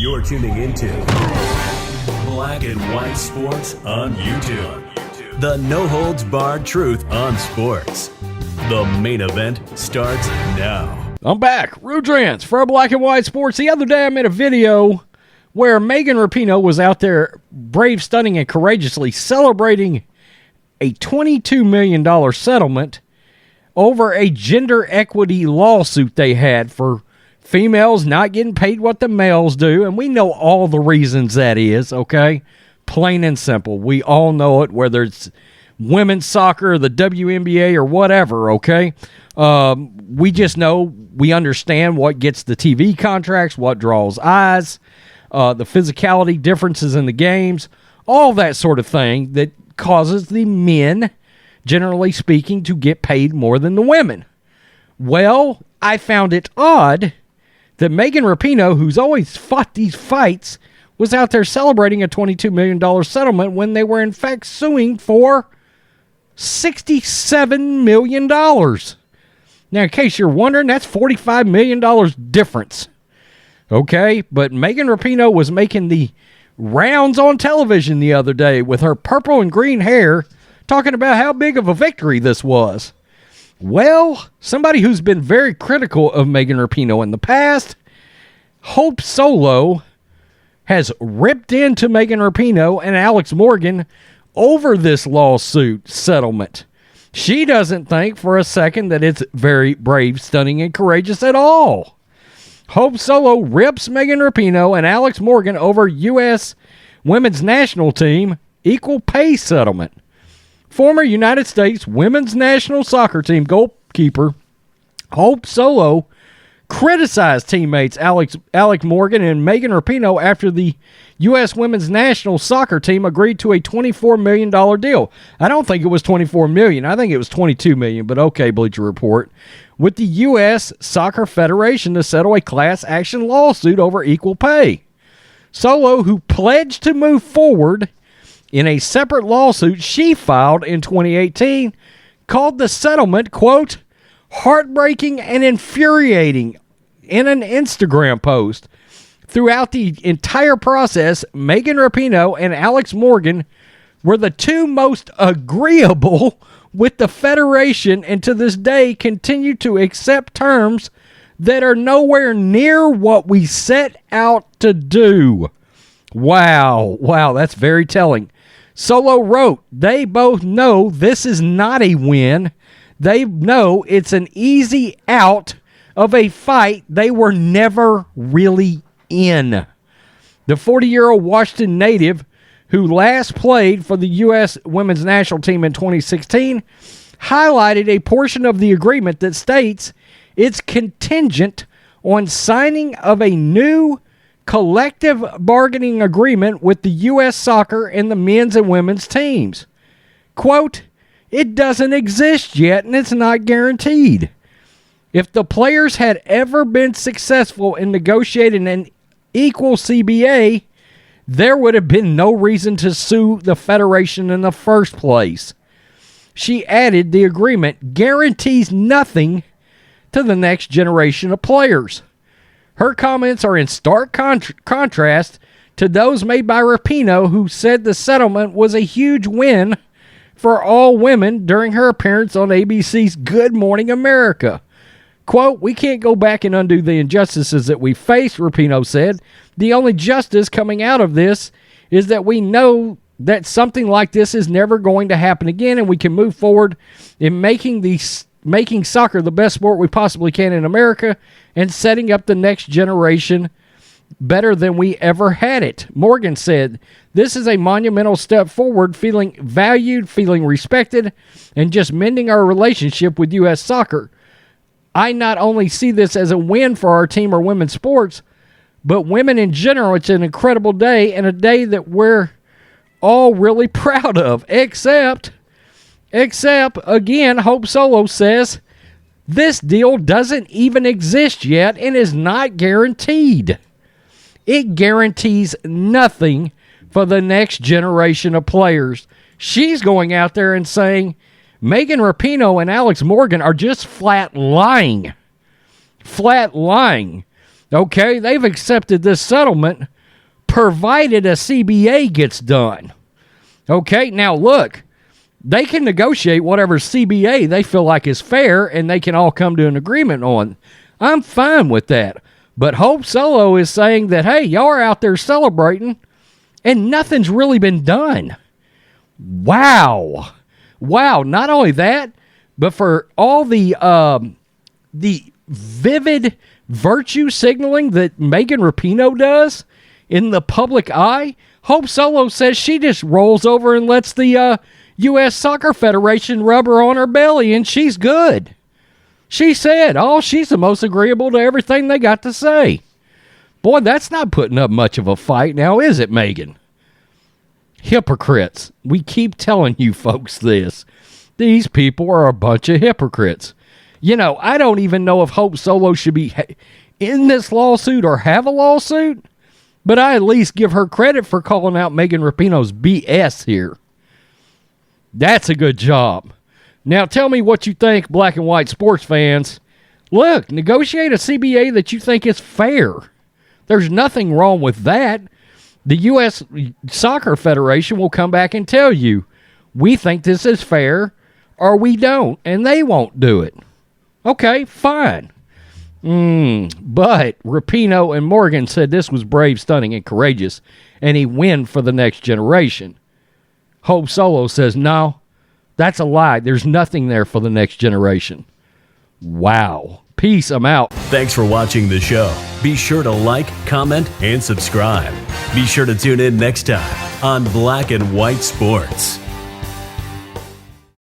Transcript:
You're tuning into Black and White Sports on YouTube. The no-holds-barred truth on sports. The main event starts now. I'm back. Rudrans for Black and White Sports. The other day I made a video where Megan Rapinoe was out there brave, stunning, and courageously celebrating a $22 million settlement over a gender equity lawsuit they had for females not getting paid what the males do. And we know all the reasons that is, okay? Plain and simple. We all know it, whether it's women's soccer, the WNBA, or whatever, okay? We just know, we understand what gets the TV contracts, what draws eyes, the physicality differences in the games, all that sort of thing that causes the men, generally speaking, to get paid more than the women. Well, I found it odd that Megan Rapinoe, who's always fought these fights, was out there celebrating a $22 million settlement when they were in fact suing for $67 million. Now, in case you're wondering, that's $45 million difference. Okay, but Megan Rapinoe was making the rounds on television the other day with her purple and green hair, talking about how big of a victory this was. Well, somebody who's been very critical of Megan Rapinoe in the past, Hope Solo, has ripped into Megan Rapinoe and Alex Morgan over this lawsuit settlement. She doesn't think for a second that it's very brave, stunning, and courageous at all. Hope Solo rips Megan Rapinoe and Alex Morgan over U.S. women's national team equal pay settlement. Former United States women's national soccer team goalkeeper Hope Solo criticized teammates Alex Morgan and Megan Rapinoe after the U.S. women's national soccer team agreed to a $24 million deal. I don't think it was $24 million. I think it was $22 million, but okay, Bleacher Report. With the U.S. Soccer Federation to settle a class action lawsuit over equal pay. Solo, who pledged to move forward in a separate lawsuit she filed in 2018, called the settlement, quote, heartbreaking and infuriating in an Instagram post. Throughout the entire process, Megan Rapinoe and Alex Morgan were the two most agreeable with the Federation, and to this day continue to accept terms that are nowhere near what we set out to do. Wow, that's very telling. Solo wrote, they both know this is not a win. They know it's an easy out of a fight they were never really in. The 40-year-old Washington native, who last played for the U.S. women's national team in 2016, highlighted a portion of the agreement that states it's contingent on signing of a new collective bargaining agreement with the U.S. soccer and the men's and women's teams. Quote, it doesn't exist yet and it's not guaranteed. If the players had ever been successful in negotiating an equal CBA, there would have been no reason to sue the Federation in the first place. She added the agreement guarantees nothing to the next generation of players. Her comments are in stark contrast to those made by Rapinoe, who said the settlement was a huge win for all women during her appearance on ABC's Good Morning America. Quote, we can't go back and undo the injustices that we faced, Rapinoe said. The only justice coming out of this is that we know that something like this is never going to happen again, and we can move forward in making soccer the best sport we possibly can in America and setting up the next generation better than we ever had it. Morgan said, this is a monumental step forward, feeling valued, feeling respected, and just mending our relationship with U.S. soccer. I not only see this as a win for our team or women's sports, but women in general. It's an incredible day and a day that we're all really proud of, except, again, Hope Solo says, this deal doesn't even exist yet and is not guaranteed. It guarantees nothing for the next generation of players. She's going out there and saying Megan Rapinoe and Alex Morgan are just flat lying. Okay, they've accepted this settlement provided a CBA gets done. Okay, now look, they can negotiate whatever CBA they feel like is fair, and they can all come to an agreement on. I'm fine with that. But Hope Solo is saying that, hey, y'all are out there celebrating, and nothing's really been done. Wow. Not only that, but for all the vivid virtue signaling that Megan Rapinoe does in the public eye, Hope Solo says she just rolls over and lets the U.S. Soccer Federation rub her on her belly, and she's good. She said, she's the most agreeable to everything they got to say. Boy, that's not putting up much of a fight now, is it, Megan? Hypocrites. We keep telling you folks this. These people are a bunch of hypocrites. You know, I don't even know if Hope Solo should be in this lawsuit or have a lawsuit, but I at least give her credit for calling out Megan Rapinoe's BS here. That's a good job. Now tell me what you think, black and white sports fans. Look, negotiate a CBA that you think is fair. There's nothing wrong with that. The U.S. Soccer Federation will come back and tell you, we think this is fair, or we don't, and they won't do it. Okay, fine. But Rapinoe and Morgan said this was brave, stunning, and courageous, and he win for the next generation. Hope Solo says, no, that's a lie. There's nothing there for the next generation. Wow. Peace. I'm out. Thanks for watching the show. Be sure to like, comment, and subscribe. Be sure to tune in next time on Black and White Sports.